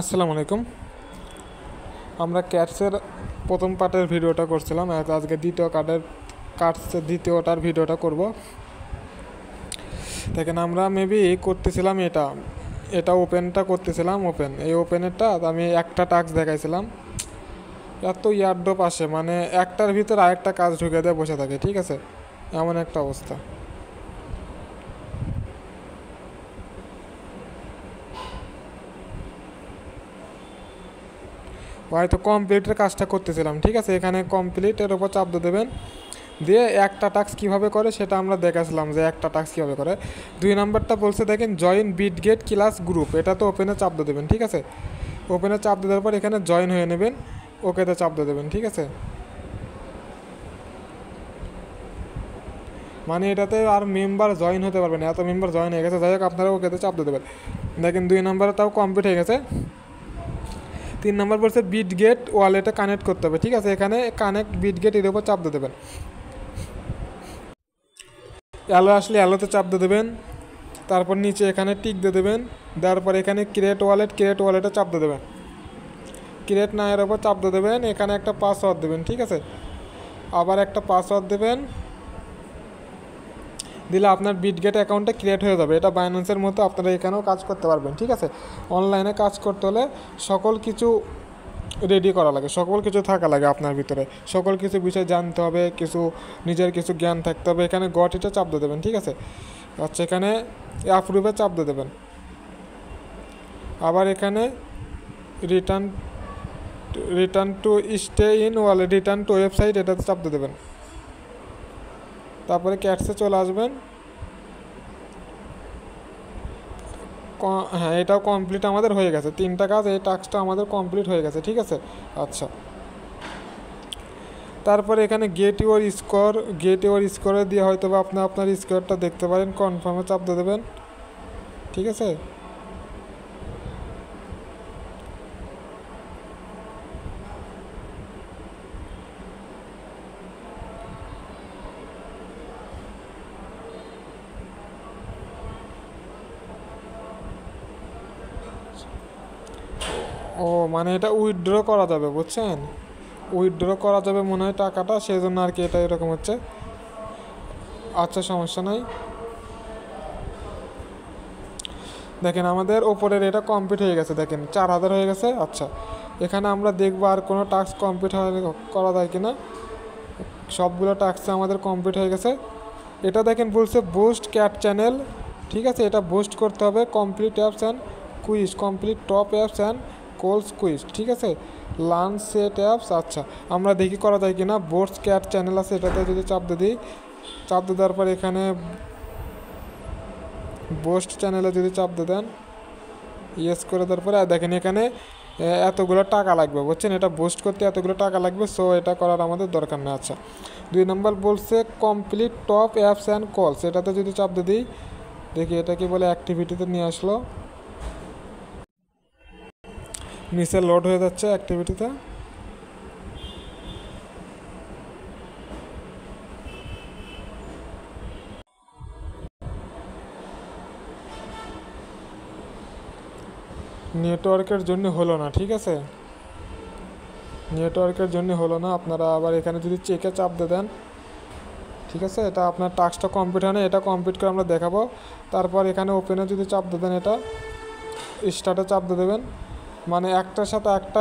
আসসালামু আলাইকুম। আমরা ক্যাটসের প্রথম পার্টের ভিডিওটা করছিলাম, আজকে কার্ডসের দ্বিতীয়টার ভিডিওটা করব। দেখেন আমরা মেবি করতেছিলাম এটা ওপেনটা করতেছিলাম। এই ওপেনেরটা আমি একটা টাস্ক দেখাইছিলাম। এত ইয়ারড্রপ আসে, মানে একটার ভিতর আরেকটা কাজ ঢুকে দিয়ে বসে থাকে, ঠিক আছে, এমন একটা অবস্থা। হয়তো কমপ্লিটের কাজটা করতেছিলাম, ঠিক আছে। এখানে কমপ্লিটের ওপর চাপ দেবেন, দিয়ে একটা টাস্ক কীভাবে করে সেটা আমরা দেখাছিলাম যে একটা টাস্ক কীভাবে করে। 2 নাম্বারটা বলছে দেখেন জয়েন বিটগেট ক্লাস গ্রুপ, এটা তো ওপেনে চাপ দেবেন, ঠিক আছে। ওপেনে চাপ দেওয়ার পর এখানে জয়েন হয়ে নেবেন, ওকেতে চাপ দেবেন, ঠিক আছে। মানে এটাতে আর মেম্বার জয়েন হতে পারবে না, এত মেম্বার জয়েন হয়ে গেছে। যাই হোক, আপনারা ওকেতে চাপ দেবেন। দেখেন 2 নাম্বারে তাও কমপ্লিট হয়ে গেছে। 3 নাম্বার বলছে বিটগেট ওয়ালেটে কানেক্ট করতে হবে, ঠিক আছে। এখানে কানেক্ট বিটগেট এর উপর চাপ দেবেন। অ্যালো আসলে অ্যালোতে চাপ দেবেন, তারপর নিচে এখানে টিক দিয়ে দেবেন। দেওয়ার পর এখানে ক্রিয়েট ওয়ালেটে চাপ দেবেন। ক্রিয়েট না এর ওপর চাপ দেবেন। এখানে একটা পাসওয়ার্ড দেবেন, ঠিক আছে। আবার একটা পাসওয়ার্ড দেবেন, দিলে আপনার বিটগেট অ্যাকাউন্টটা ক্রিয়েট হয়ে যাবে। এটা বাইন্যান্সের মতো আপনারা এখানেও কাজ করতে পারবেন, ঠিক আছে। অনলাইনে কাজ করতে হলে সকল কিছু রেডি করা লাগে, সকল কিছু থাকা লাগে আপনার ভিতরে, সকল কিছু বিষয় জানতে হবে, নিজের কিছু জ্ঞান থাকতে হবে। এখানে গটিটা চাপ দিয়ে দেবেন, ঠিক আছে। আচ্ছা, এখানে অ্যাপ্রুভে চাপ দিয়ে দেবেন। আবার এখানে return to stay in wallet, return to website, এটাতে চাপ দিয়ে দেবেন। তারপরে ক্যাটসে চলে আসবেন। হ্যাঁ, এটাও কমপ্লিট আমাদের হয়ে গেছে। 3টা কাজ, এই টাস্কটা আমাদের কমপ্লিট হয়ে গেছে, ঠিক আছে। আচ্ছা, তারপরে এখানে গেট ইউর স্কোরে দিয়ে হয়তো বা আপনার স্কোরটা দেখতে পারেন। কনফার্মে চাপ দিয়ে দেবেন, ঠিক আছে। ও মানে এটা উইথড্র করা যাবে, বুঝছেন। উইথড্র করা যাবে মনে হয় টাকাটা, সেই জন্য আর কি এটা এরকম হচ্ছে। আচ্ছা, সমস্যা নাই। দেখেন আমাদের ওপরের এটা কমপ্লিট হয়ে গেছে, দেখেন 4000 হয়ে গেছে। আচ্ছা, এখানে আমরা দেখবো আর কোনো টাস্ক কমপ্লিট করা যায় কিনা। সবগুলো টাস্ক আমাদের কমপ্লিট হয়ে গেছে। এটা দেখেন বলছে বুস্ট ক্যাট চ্যানেল, ঠিক আছে। এটা বুস্ট করতে হবে। Complete apps and quiz, complete top apps and calls quiz, ঠিক আছে। Learn set apps. আচ্ছা, আমরা দেখি করা যায় কিনা। বুস্ট ক্যাট চ্যানেল আছে, এটাতে যদি চাপ দিয়ে দিই, চাপ দিয়ে দেওয়ার পর এখানে বুস্ট চ্যানেলে যদি চাপ দিয়ে দেন, ইয়েস করে দেওয়ার পরে দেখেন এখানে এতগুলো টাকা লাগবে, বুঝছেন। এটা বুস্ট করতে এতগুলো টাকা লাগবে, সো এটা করার আমাদের দরকার নেই। আচ্ছা, 2 নম্বর বলছে কমপ্লিট টপ অ্যাপস অ্যান্ড কলস, এটাতে যদি চাপ দিয়ে দিই, দেখি এটা কি বলে, অ্যাক্টিভিটিতে নিয়ে আসলো। নিচে লোড হয়ে যাচ্ছে অ্যাক্টিভিটিতে। নেটওয়ার্কের জন্য হলো না, ঠিক আছে। নেটওয়ার্কের জন্য হলো না। আপনারা আবার এখানে যদি চেকে চাপ দিয়ে দেন, ঠিক আছে। এটা আপনার টাস্কটা কমপ্লিট হয় না, এটা কমপ্লিট করে আমরা দেখাবো। তারপর এখানে ওপেনে যদি চাপ দিয়ে দেন, এটা স্টার্টে চাপ দিয়ে দেবেন। মানে একটার সাথে একটা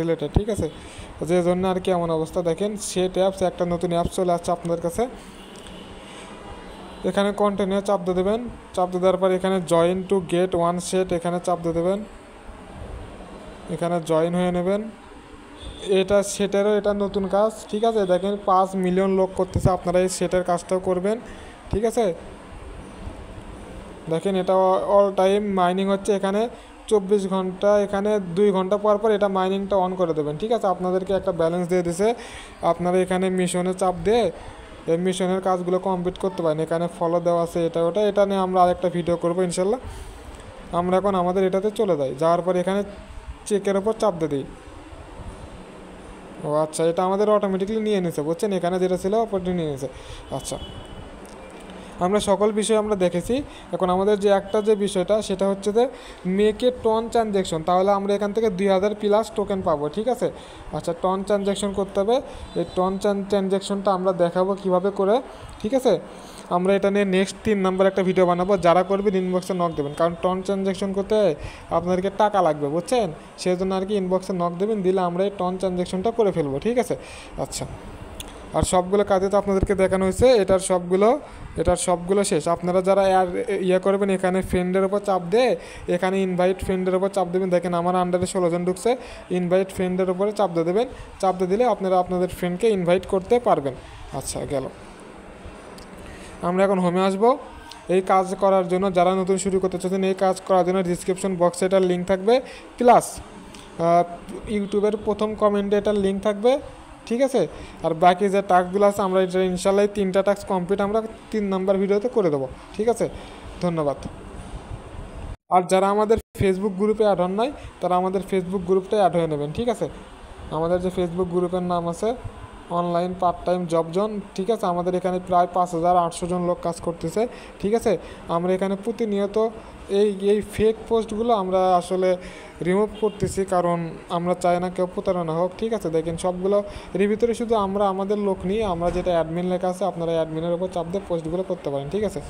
রিলেটেড, ঠিক আছে। যে জন্য আর কি এমন অবস্থা। দেখেন সেট অ্যাপস, একটা নতুন অ্যাপস চলে আসছে আপনাদের কাছে। এখানে কন্টিনিউ চাপ দিয়ে দেবেন। চাপ দিয়ে দেওয়ার পর এখানে join to get one set, এখানে চাপ দিয়ে দেবেন। এখানে জয়েন হয়ে নেবেন। এটা সেটেরও এটা নতুন কাজ, ঠিক আছে। দেখেন 5 মিলিয়ন লোক করতেছে, আপনারা এই সেটের কাজটাও করবেন, ঠিক আছে। দেখেন এটা অল টাইম মাইনিং হচ্ছে। এখানে 24 ঘন্টা, এখানে 2 ঘন্টা পর পর এটা মাইনিংটা অন করে দেবেন, ঠিক আছে। আপনাদেরকে একটা ব্যালেন্স দিয়ে দিছে, আপনারা এখানে মিশনে চাপ দিয়ে এই মিশনের কাজগুলো কমপ্লিট করতে পারেন। এখানে ফলো দেওয়া আছে, এটা নিয়ে আমরা আরেকটা ভিডিও করবো ইনশাল্লাহ। আমরা এখন আমাদের এটাতে চলে যাই, যাওয়ার পর এখানে চেকের ওপর চাপ দিয়ে দিই। ও আচ্ছা, এটা আমাদের অটোমেটিকলি নিয়ে নিছে, বুঝছেন। এখানে যেটা ছিল ওপরটি নিয়ে নিছে। আচ্ছা, আমরা সকল বিষয় আমরা দেখেছি। এখন আমাদের যে একটা যে বিষয়টা সেটা হচ্ছে যে মেকে টন ট্রানজ্যাকশন, তাহলে আমরা এখান থেকে 2000 প্লাস টোকেন পাবো, ঠিক আছে। আচ্ছা, টন ট্রানজ্যাকশন করতে হবে। এই টন ট্রানজ্যাকশনটা আমরা দেখাবো কিভাবে করে, ঠিক আছে। আমরা এটা নিয়ে নেক্সট 3 নাম্বার একটা ভিডিও বানাবো, যারা করবেন ইনবক্সে নক দেবেন, কারণ টন ট্রানজ্যাকশন করতে আপনাদেরকে টাকা লাগবে, বুঝছেন। সেই জন্য আর কি ইনবক্সে নক দেবেন, দিলে আমরা এই টন ট্রানজ্যাকশনটা করে ফেলবো, ঠিক আছে। আচ্ছা, আর সবগুলো কাজে তো আপনাদেরকে দেখানো হয়েছে, এটার সবগুলো শেষ। আপনারা যারা ইয়ে করবেন, এখানে ফ্রেন্ডের ওপর চাপ দিয়ে এখানে ইনভাইট ফ্রেন্ডের ওপর চাপ দেবেন। দেখেন আমার আন্ডারে 16 জন ঢুকছে, ইনভাইট ফ্রেন্ডের ওপরে চাপ দিয়ে দেবেন। চাপ দিয়ে দিলে আপনারা আপনাদের ফ্রেন্ডকে ইনভাইট করতে পারবেন। আচ্ছা, গেল। আমরা এখন হোমে আসবো। এই কাজ করার জন্য যারা নতুন শুরু করতে চাচ্ছেন, এই কাজ করার জন্য ডিসক্রিপশন বক্সে এটার লিঙ্ক থাকবে, প্লাস ইউটিউবের প্রথম কমেন্টে এটার লিঙ্ক থাকবে, ঠিক আছে। আর বাকি যে টাস্কগুলো আছে আমরা এটা ইনশাল্লাহ 3টা টাস্ক কমপ্লিট আমরা 3 নাম্বার ভিডিওতে করে দেবো, ঠিক আছে। ধন্যবাদ। আর যারা আমাদের ফেসবুক গ্রুপে অ্যাড হন নাই, তারা আমাদের ফেসবুক গ্রুপটায় অ্যাড হয়ে নেবেন, ঠিক আছে। আমাদের যে ফেসবুক গ্রুপের নাম আছে online part time job zone, ঠিক আছে। আমাদের এখানে প্রায় 5800 জন লোক কাজ করতেছে, ঠিক আছে। আমরা এখানে প্রতিনিয়ত এই ফেক পোস্টগুলো আমরা আসলে রিমুভ করতেছি, কারণ আমরা চাই না কেউ প্রতারণা হোক, ঠিক আছে। দেখেন সবগুলো এর ভিতরে শুধু আমরা আমাদের লোক নিয়ে আমরা যেটা অ্যাডমিন লেখা আছে, আপনারা অ্যাডমিনের উপর চাপ দিয়ে পোস্টগুলো করতে পারেন, ঠিক আছে।